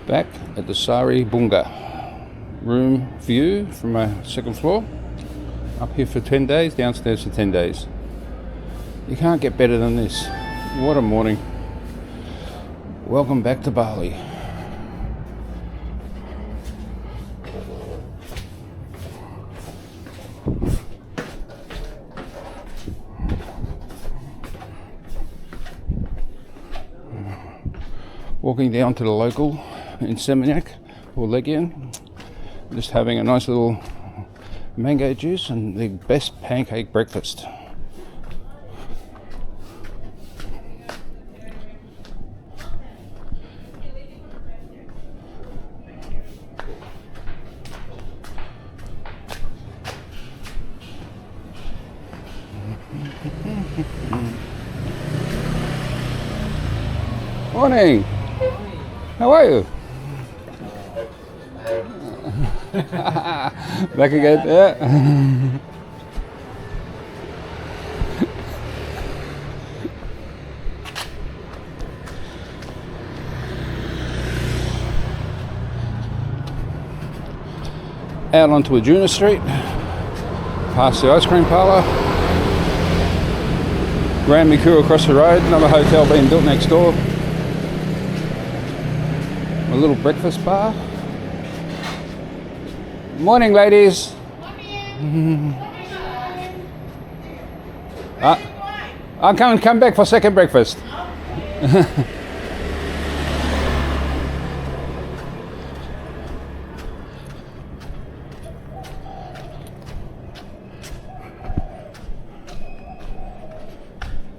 Back at the Sari Bunga room view from my second floor. Up here for 10 days, downstairs for 10 days. You can't get better than this. What a morning. Welcome back to Bali. Walking down to the Lokal in Seminyak or Legian, just having a nice little mango juice and the best pancake breakfast. Morning. How are you? Back again, yeah. Out onto Arjuna Street, past the ice cream parlour. Grand Miku across the road, another hotel being built next door. A little breakfast bar. Morning, ladies. Morning. I'll come back for second breakfast.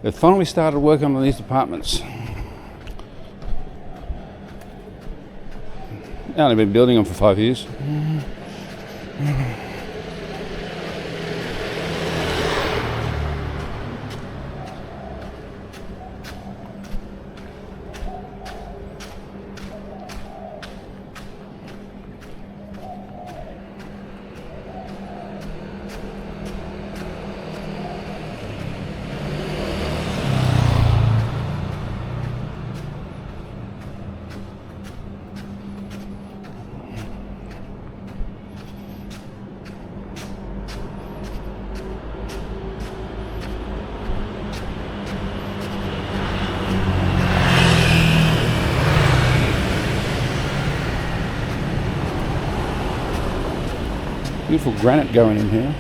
They finally started working on these apartments. I've only been building them for 5 years. Beautiful granite going in here.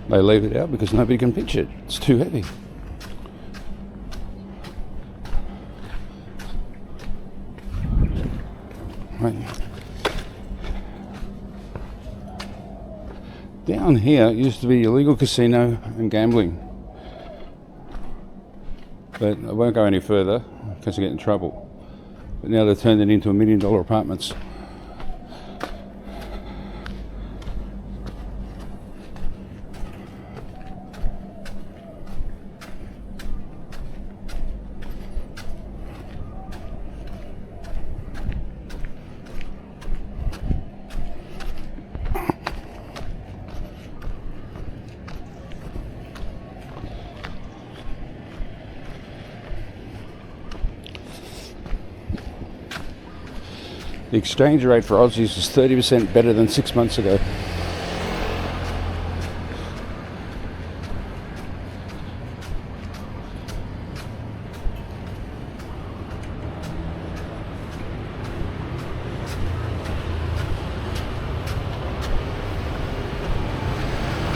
They leave it out because nobody can pitch it. It's too heavy. Right. Down here used to be illegal casino and gambling. But I won't go any further because I get in trouble. But now they've turned it into $1 million apartments. The exchange rate for Aussies is 30% better than 6 months ago.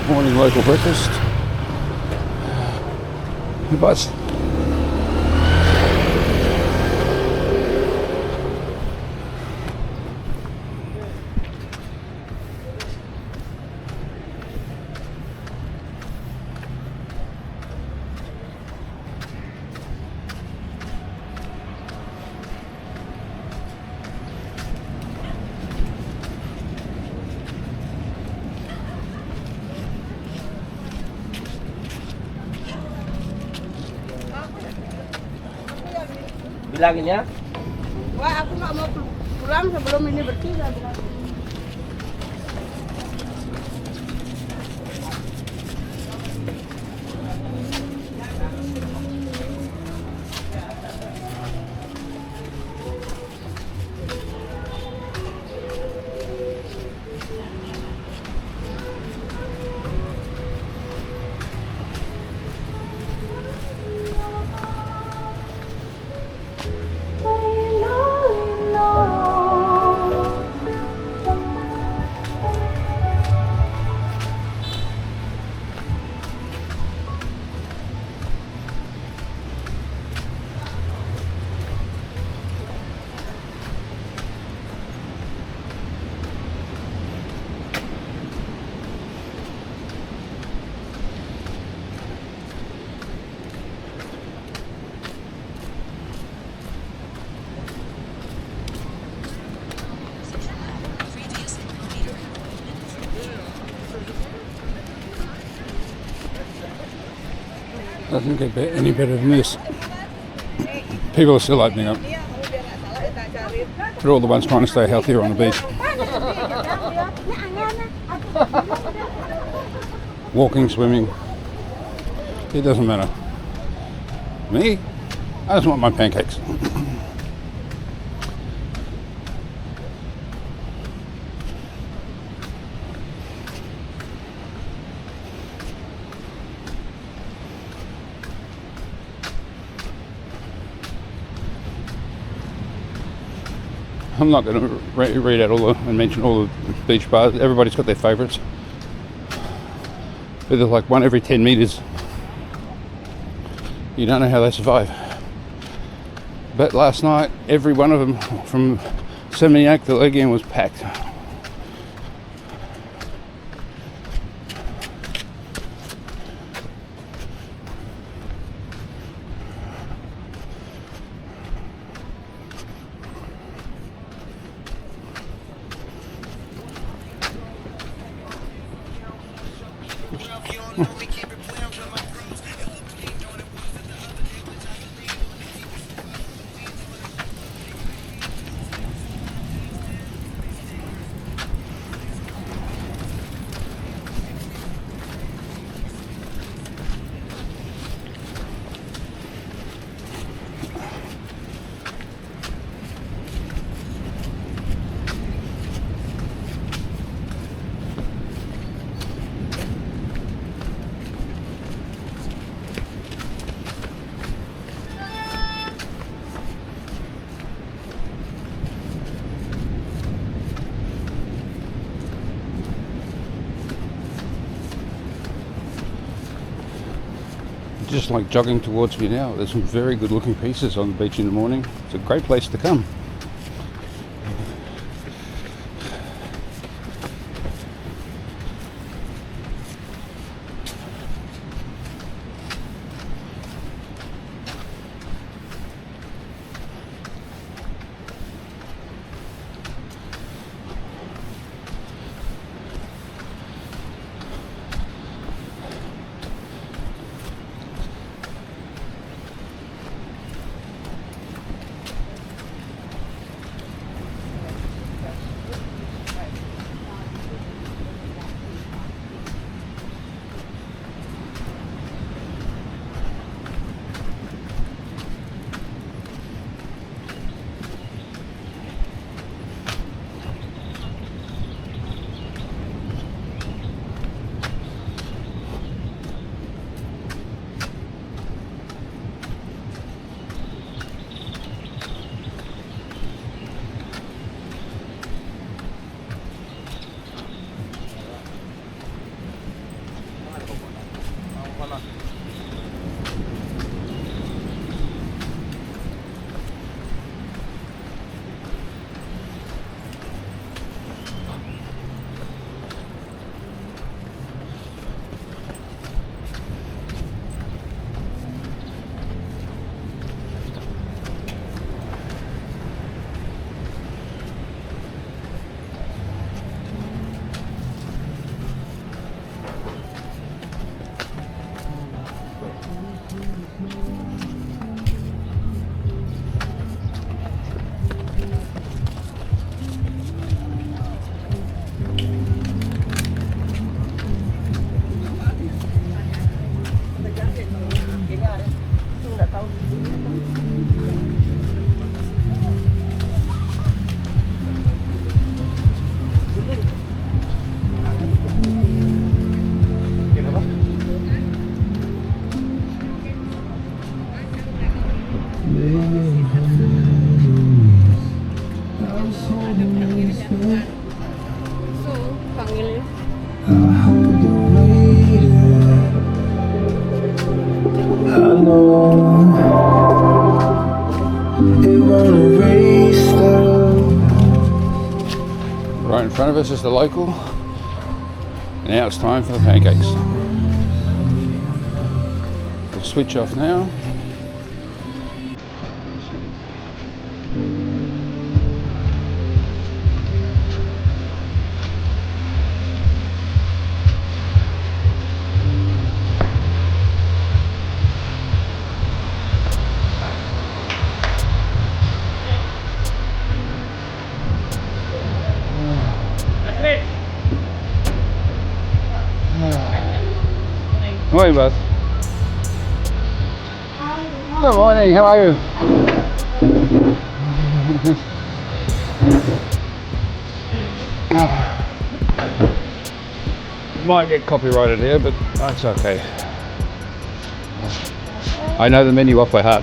Morning local breakfast. The bus. Bilangin ya. Wah, aku nggak mau pulang sebelum ini bersih. Saya bilang. Doesn't get any better than this. People are still opening up. But all the ones trying to stay healthier on the beach. Walking, swimming. It doesn't matter. Me? I just want my pancakes. I'm not going to read out all and mention all the beach bars. Everybody's got their favourites. But there's like one every 10 metres. You don't know how they survive. But last night, every one of them from Seminyak, the leg end was packed. Just like jogging towards me now. There's some very good looking pieces on the beach in the morning. It's a great place to come. Right in front of us is the Lokal. Now it's time for the pancakes. We'll switch off now. Morning, bud. Good morning, how are you? Might get copyrighted here, but that's okay. I know the menu off by heart.